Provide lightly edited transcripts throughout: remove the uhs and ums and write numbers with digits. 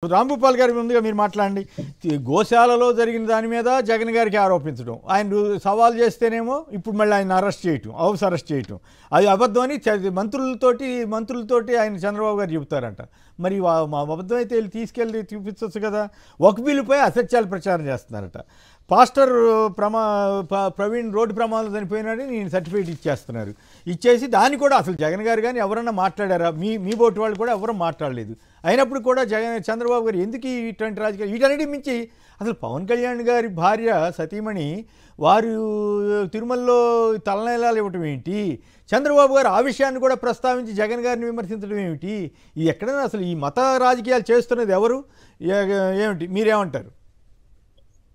రాంభూపాల్ గారి ముందుగా మీరు మాట్లాడండి. గోశాలలో జరిగిన దాని మీద జగన్ గారికి ఆరోపించడం, ఆయన సవాల్ చేస్తేనేమో ఇప్పుడు మళ్ళీ ఆయన అరెస్ట్ చేయటం, హౌస్ అరెస్ట్ చేయటం, అది అబద్ధం అని మంత్రులతోటి ఆయన చంద్రబాబు గారు చెబుతారంట. మరి అబద్ధం అయితే తీసుకెళ్ళి చూపించవచ్చు కదా. ఒక బిల్లుపై అసత్యాలు ప్రచారం చేస్తున్నారట. పాస్టర్ ప్రవీణ్ రోడ్డు ప్రమాదం చనిపోయినాడని నేను సర్టిఫికేట్ ఇచ్చేస్తున్నారు. ఇచ్చేసి దాన్ని కూడా అసలు జగన్ గారు కానీ ఎవరన్నా మాట్లాడారా? మీ బోటి వాళ్ళు కూడా ఎవరూ మాట్లాడలేదు. అయినప్పుడు కూడా చంద్రబాబు గారు ఎందుకు ఇటువంటి రాజకీయాలు? వీటన్నిటి మించి అసలు పవన్ కళ్యాణ్ గారి భార్య సతీమణి వారు తిరుమలలో తలనీలాలు ఇవ్వటం ఏంటి? చంద్రబాబు గారు ఆ విషయాన్ని కూడా ప్రస్తావించి జగన్ గారిని విమర్శించడం ఏమిటి? ఇది ఎక్కడైనా అసలు ఈ మత రాజకీయాలు చేస్తున్నది ఎవరు? ఏమిటి మీరేమంటారు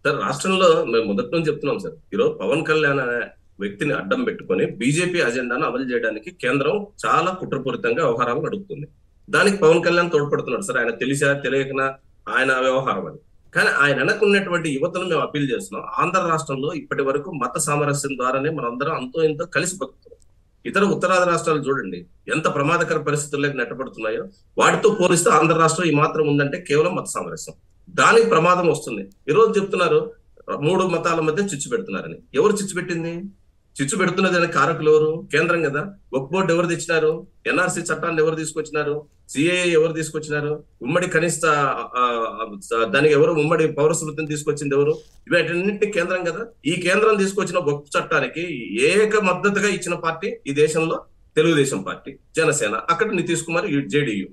సార్? రాష్ట్రంలో మేము మొదటి నుంచి చెప్తున్నాం సార్, ఈరోజు పవన్ కళ్యాణ్ అనే వ్యక్తిని అడ్డం పెట్టుకొని బీజేపీ అజెండాను అమలు చేయడానికి కేంద్రం చాలా కుట్రపూరితంగా వ్యవహారాలు నడుపుతుంది. దానికి పవన్ కళ్యాణ్ తోడ్పడుతున్నాడు సార్. ఆయన తెలియకనా ఆయన వ్యవహారం అని. కానీ ఆయన వెనకున్నటువంటి యువతను మేము అప్పీల్ చేస్తున్నాం. ఆంధ్ర రాష్ట్రంలో ఇప్పటి వరకు మత సామరస్యం ద్వారానే మనందరం అంతో ఎంతో కలిసి బతుకుతున్నాం. ఇతర ఉత్తరాది రాష్ట్రాలు చూడండి ఎంత ప్రమాదకర పరిస్థితుల్లోకి నెట్టబడుతున్నాయో. వాటితో పోలిస్తే ఆంధ్ర రాష్ట్రం ఈ మాత్రం ఉందంటే కేవలం మత సామరస్యం. దానికి ప్రమాదం వస్తుంది. ఈ రోజు చెప్తున్నారు 3 మతాల మధ్య చిచ్చు పెడుతున్నారని. ఎవరు చిచ్చు పెట్టింది? చిచ్చు పెడుతున్నది అనే కారకులు ఎవరు? కేంద్రం కదా. వక్ఫ్ బోర్డు ఎవరు తెచ్చినారు? ఎన్ఆర్సీ చట్టాన్ని ఎవరు తీసుకొచ్చినారు? సిఏఏ ఎవరు తీసుకొచ్చినారు? ఉమ్మడి కనిష్ట దానికి ఎవరు ఉమ్మడి పౌర స్మృతిని తీసుకొచ్చింది ఎవరు? వీటన్నింటినీ కేంద్రం కదా. ఈ కేంద్రం తీసుకొచ్చిన వక్ఫ్ చట్టానికి ఏక మద్దతుగా ఇచ్చిన పార్టీ ఈ దేశంలో తెలుగుదేశం పార్టీ, జనసేన, అక్కడ నితీష్ కుమార్, జేడీయూ.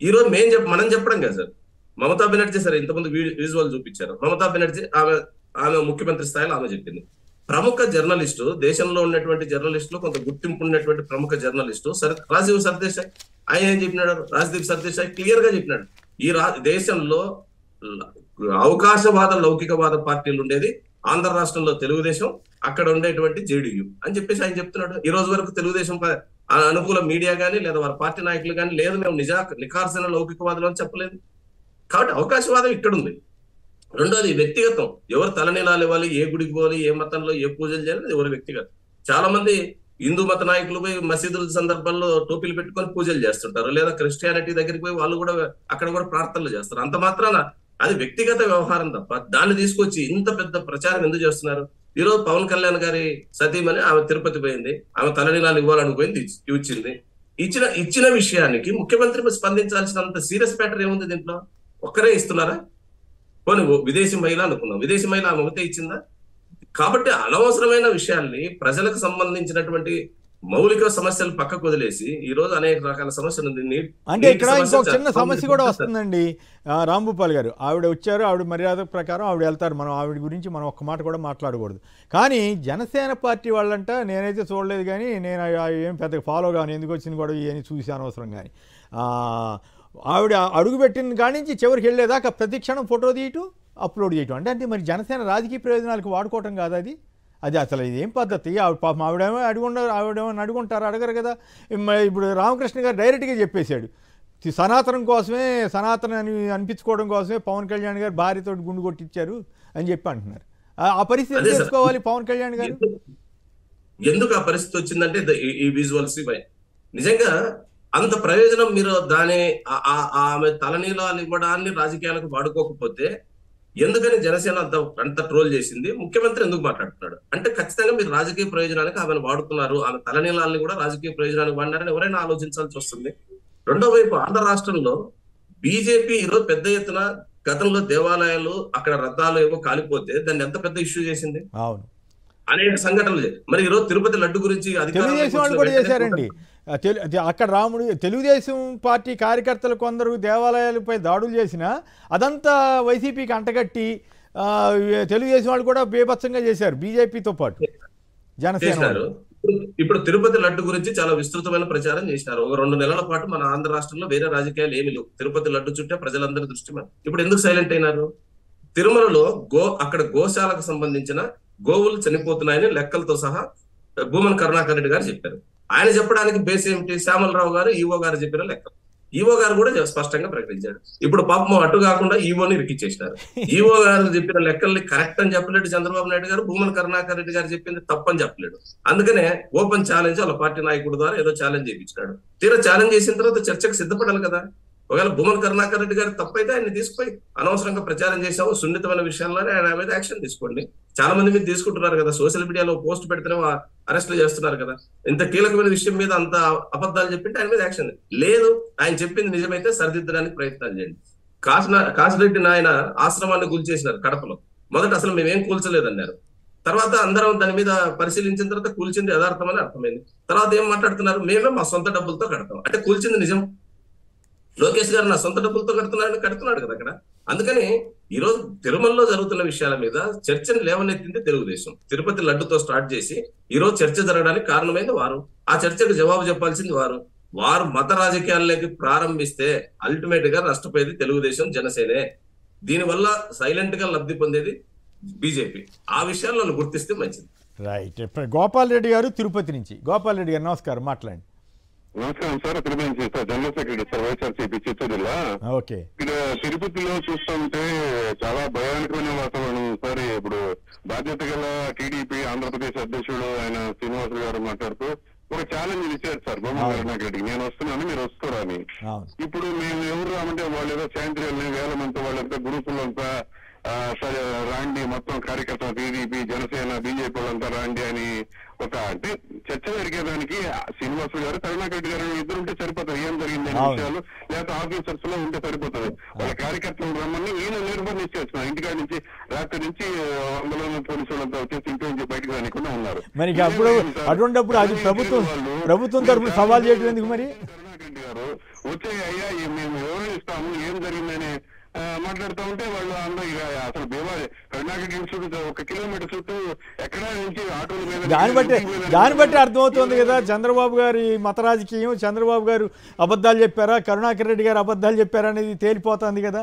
ఈ రోజు మనం చెప్పడం కదా సార్. మమతా బెనర్జీ సరే ఇంతకుముందు విజువల్ చూపించారు. మమతా బెనర్జీ ఆమె ముఖ్యమంత్రి స్థాయిలో ఆమె చెప్పింది. ప్రముఖ జర్నలిస్టు, దేశంలో ఉన్నటువంటి జర్నలిస్టులు కొంత గుర్తింపు ఉన్నటువంటి ప్రముఖ జర్నలిస్టు రాజీవ్ సర్దేశాయ్ ఆయన ఏం చెప్పినాడు? రాజ్దీప్ సర్దేశాయ్ క్లియర్ గా చెప్పినాడు, ఈ దేశంలో అవకాశవాద లౌకికవాద పార్టీలు ఉండేది ఆంధ్ర రాష్ట్రంలో తెలుగుదేశం, అక్కడ ఉండేటువంటి జేడీయూ అని చెప్పేసి ఆయన చెప్తున్నాడు. ఈ రోజు వరకు తెలుగుదేశం అనుకూల మీడియా కానీ లేదా వారి పార్టీ నాయకులు కానీ లేదు మేము నిఖార్సైన లౌకికవాదులు అని చెప్పలేదు. కాబట్టి అవకాశవాదం ఇక్కడ ఉంది. రెండోది వ్యక్తిగతం. ఎవరు తలనీలాలు ఇవ్వాలి, ఏ గుడికి పోవాలి, ఏ మతంలో ఏ పూజలు చేయాలి, ఎవరు వ్యక్తిగతం. చాలా మంది హిందూ మత నాయకులు పోయి మసీదుల సందర్భాల్లో టోపీలు పెట్టుకొని పూజలు చేస్తుంటారు, లేదా క్రిస్టియానిటీ దగ్గరికి పోయి వాళ్ళు కూడా అక్కడ కూడా ప్రార్థనలు చేస్తారు. అంత మాత్రాన అది వ్యక్తిగత వ్యవహారం తప్ప దాన్ని తీసుకొచ్చి ఇంత పెద్ద ప్రచారం ఎందుకు చేస్తున్నారు? ఈ రోజు పవన్ కళ్యాణ్ గారి సతీమణి ఆమె తిరుపతి పోయింది, ఆమె తలనీలాలు ఇవ్వాలనుకుపోయింది, ఇచ్చింది. ఇచ్చిన విషయానికి ముఖ్యమంత్రి స్పందించాల్సినంత సీరియస్ మ్యాటర్ ఏముంది దీంట్లో? ఒక్కరే ఇస్తున్నారా? పోనీ విదేశీ మహిళ అనుకున్నాం, విదేశీ మహిళ ఆమె ఒకటే ఇచ్చిందా? కాబట్టి అనవసరమైన విషయాల్ని, ప్రజలకు సంబంధించినటువంటి మౌలిక సమస్యలు పక్కకు వదిలేసి ఈ రోజు అనేక రకాల సమస్యలు. అంటే ఇక్కడ ఇంకొక చిన్న సమస్య కూడా వస్తుందండి రాంభూపాల్ గారు. ఆవిడ వచ్చారు, ఆవిడ మర్యాద ప్రకారం ఆవిడ వెళ్తారు. మనం ఆవిడ గురించి మనం ఒక్క మాట కూడా మాట్లాడకూడదు. కానీ జనసేన పార్టీ వాళ్ళంట నేనైతే చూడలేదు, కానీ నేను ఏం పెద్దగా ఫాలో కాను, ఎందుకు వచ్చింది కూడా అని చూసి అనవసరం. కానీ ఆవిడ అడుగుపెట్టిన కాడి నుంచి చివరికి వెళ్ళేదాకా ప్రతి క్షణం ఫోటో తీయటం, అప్లోడ్ చేయటం. అంటే మరి జనసేన రాజకీయ ప్రయోజనాలకు వాడుకోవటం కాదు అది అసలు ఇదేం పద్ధతి? పాపం ఆవిడేమో అడుగుంటారు, అడగరు కదా. ఇప్పుడు రామకృష్ణ గారు డైరెక్ట్గా చెప్పేశాడు, సనాతనం కోసమే, సనాతనం అని అనిపించుకోవడం కోసమే పవన్ కళ్యాణ్ గారు భార్యతో గుండు కొట్టించారు అని చెప్పి అంటున్నారు. ఆ పరిస్థితి తెలుసుకోవాలి పవన్ కళ్యాణ్ గారు. ఎందుకు ఆ పరిస్థితి వచ్చిందంటే ఈ విజువల్స్ నిజంగా అంత ప్రయోజనం మీరు ఆమె తలనీలాలు ఇవ్వడాన్ని రాజకీయాలకు వాడుకోకపోతే ఎందుకని జనసేన అంత ట్రోల్ చేసింది? ముఖ్యమంత్రి ఎందుకు మాట్లాడుతున్నాడు అంటే ఖచ్చితంగా మీరు రాజకీయ ప్రయోజనానికి ఆమెను వాడుతున్నారు, ఆమె తలనీలాల్ని కూడా రాజకీయ ప్రయోజనానికి వాడినారని ఎవరైనా ఆలోచించాల్సి వస్తుంది. రెండో వైపు ఆంధ్ర రాష్ట్రంలో బీజేపీ ఈరోజు పెద్ద ఎత్తున గతంలో దేవాలయాలు అక్కడ రథాలు ఏవో కాలిపోతే దాన్ని ఎంత పెద్ద ఇష్యూ చేసింది? అవును, అనేక సంఘటనలు. మరి ఈరోజు తిరుపతి లడ్డు గురించి తెలుగుదేశం వాళ్ళు కూడా చేశారండి. అక్కడ రాముడు తెలుగుదేశం పార్టీ కార్యకర్తలు కొందరు దేవాలయాలపై దాడులు చేసినా అదంతా వైసీపీకి అంటగట్టి తెలుగుదేశం వాళ్ళు కూడా బీభత్సంగా చేశారు బీజేపీతో పాటు జనసేన. ఇప్పుడు తిరుపతి లడ్డు గురించి చాలా విస్తృతమైన ప్రచారం చేసినారు. ఒక 2 నెలల పాటు మన ఆంధ్ర రాష్ట్రంలో వేరే రాజకీయాలు ఏమి లేవు, తిరుపతి లడ్డు చుట్టే ప్రజలందరి దృష్టి. ఇప్పుడు ఎందుకు సైలెంట్ అయినారు? తిరుమలలో అక్కడ గోశాలకు సంబంధించిన గోవులు చనిపోతున్నాయని లెక్కలతో సహా భూమన్ కరుణాకర్ రెడ్డి గారు చెప్పారు. ఆయన చెప్పడానికి బేస్ ఏమిటి? శ్యామలరావు గారు, ఈవో గారు చెప్పిన లెక్కలు. ఈవో గారు కూడా స్పష్టంగా ప్రకటించారు. ఇప్పుడు పాపం అటు కాకుండా ఈవోని ఇరికిచ్చేసినారు. ఈవో గారు చెప్పిన లెక్కల్ని కరెక్ట్ అని చెప్పలేడు చంద్రబాబు నాయుడు గారు, భూమన్ కరుణాకర్ రెడ్డి గారు చెప్పింది తప్పని చెప్పలేడు. అందుకనే ఓపెన్ ఛాలెంజ్ వాళ్ళ పార్టీ నాయకుడు ద్వారా ఏదో ఛాలెంజ్ చేయించినాడు. తీరా ఛాలెంజ్ చేసిన తర్వాత చర్చకు సిద్ధపడాలి కదా. ఒకవేళ భూమన్ కరుణాకర్ రెడ్డి గారు తప్పైతే ఆయన తీసుకుపోయి అనవసరంగా ప్రచారం చేసాము సున్నితమైన విషయాల్లోనే ఆయన మీద యాక్షన్ తీసుకోండి. చాలా మంది మీద తీసుకుంటున్నారు కదా, సోషల్ మీడియాలో పోస్ట్ పెడితేనే అరెస్టులు చేస్తున్నారు కదా. ఇంత కీలకమైన విషయం మీద అంత అబద్ధాలు చెప్పింటే ఆయన మీద యాక్షన్ లేదు. ఆయన చెప్పింది నిజమైతే సరిదిద్దడానికి ప్రయత్నాలు చేయండి. కాసిరెడ్డి నాయన ఆశ్రమాన్ని కూల్చేసినారు కడపలో. మొదట అసలు మేమేం కూల్చలేదన్నారు. తర్వాత అందరం దాని మీద పరిశీలించిన తర్వాత కూల్చింది యథార్థమని అర్థమైంది. తర్వాత ఏం మాట్లాడుతున్నారు, మేమే మా సొంత డబ్బులతో కడతాం. అంటే కూల్చింది నిజం. లోకేష్ గారు నా సొంత డబ్బులతో కడుతున్నాడు కదా అక్కడ. అందుకని ఈ రోజు తిరుమలలో జరుగుతున్న విషయాల మీద చర్చను లేవనెత్తింది తెలుగుదేశం. తిరుపతి లడ్డుతో స్టార్ట్ చేసి ఈ రోజు చర్చ జరగడానికి కారణమైంది వారు. ఆ చర్చకు జవాబు చెప్పాల్సింది వారు. వారు మత రాజకీయాల్లోకి ప్రారంభిస్తే అల్టిమేట్ గా నష్టపోయేది తెలుగుదేశం, జనసేనే. దీనివల్ల సైలెంట్ గా లబ్ధి పొందేది బీజేపీ. ఆ విషయాల్లో గుర్తిస్తే మంచిది. రైట్. గోపాల్ రెడ్డి గారు తిరుపతి నుంచి. గోపాల్ రెడ్డి గారు నమస్కారం, మాట్లాడండి. నమస్కారం sir. Tirupati sir, general secretary sir, YSRCP Chittoor జిల్లా. ఓకే. ఇక్కడ తిరుపతిలో చూస్తుంటే చాలా భయానకమైన వాతావరణం సార్. ఇప్పుడు బాధ్యత గల టీడీపీ ఆంధ్రప్రదేశ్ అధ్యక్షుడు ఆయన శ్రీనివాసులు గారు మాట్లాడుతూ ఒక ఛాలెంజ్ ఇచ్చారు సార్ భూమన్ కరుణాకర్, నేను వస్తున్నాను మీరు వస్తారా అని. ఇప్పుడు మేము ఎవరు రామంటే వాళ్ళు ఏదో సాయంత్రాలని వేల మంది వాళ్ళంతా గ్రూపులంతా సరే రాండి, మొత్తం కార్యకర్తలు టీడీపీ, జనసేన, బీజేపీ వాళ్ళంతా రాండి అని ఒక అంటే చర్చ జరిగేదానికి శ్రీనివాసులు గారు, కరుణాకర్ రెడ్డి గారు ఇద్దరు ఉంటే సరిపోతుంది. ఏం జరిగింది అనే విషయాలు లేకపోతే ఆఫీసర్స్ లో ఉంటే సరిపోతుంది. వాళ్ళ కార్యకర్తలు రమ్మని ఈయన నిర్బంధించేస్తున్నారు. ఇంటికాడ నుంచి రాత్రి నుంచి వందల పోలీసు వాళ్ళంతా వచ్చేసి ఇంటి నుంచి బయటకు రానికుండా ఉన్నారు. మరి అప్పుడు అటువంటిప్పుడు అది ప్రభుత్వం తరఫున సవాల్ చేయడం ఎందుకు? మరి కరుణాకర్ రెడ్డి గారు వచ్చే అయ్యా మేము ఎవరు ఇస్తాము ఏం జరిగిందని మాట్లాడుతూ ఉంటే వాళ్ళు అందరూ ఇక అసలు కరుణాకర్ చుట్టూ 1 కిలోమీటర్ చుట్టూ ఎక్కడ నుంచి ఆటోల మీద దాన్ని బట్టి అర్థమవుతుంది కదా చంద్రబాబు గారి మత రాజకీయం. చంద్రబాబు గారు అబద్ధాలు చెప్పారా, కరుణాకర్ రెడ్డి గారు అబద్ధాలు చెప్పారా అనేది తేలిపోతుంది కదా.